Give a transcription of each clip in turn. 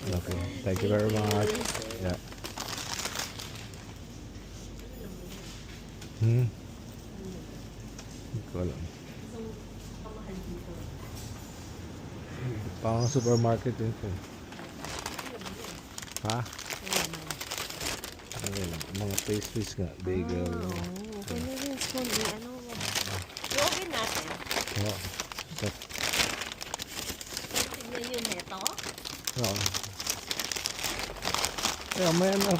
Okay. Thank you very much. Yeah. Hindi ko alam. Pang supermarket din ito. Ha? Ano yun? Mga pastries nga. Bagel. Okay na rin. Ano? I-open natin. Oo. So, Tignan yun neto. oo. Kaya may ano.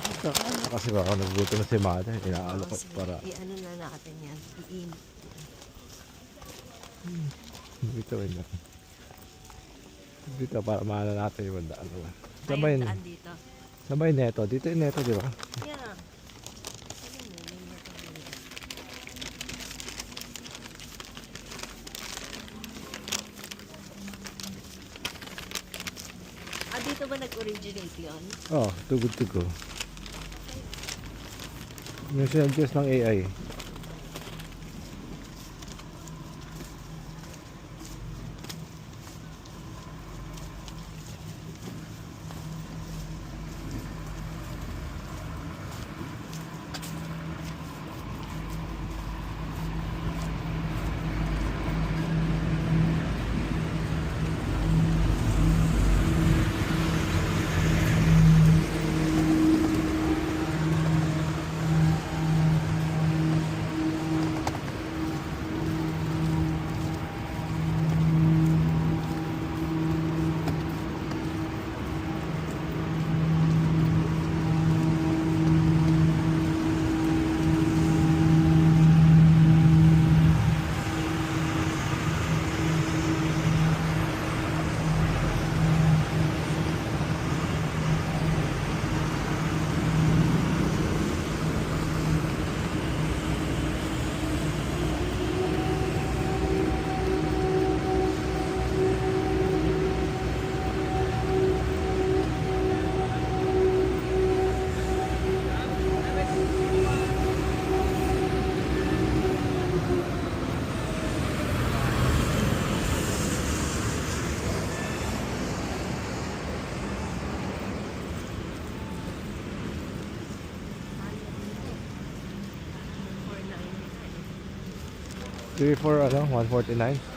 Kasi baka nagbuto na si Mada. Inaalok ko para. I-ano na natin yan. I-init. Dito yun. Dito para mahala natin yung daan. Ayun, daan dito. Sabay neto. Dito yung neto, di ba? Yeah. Ayun, may neto din. Dito ba nag-originate yun? Oh, too good to go. Yung sinuggest ng AI. Three for ano? 149?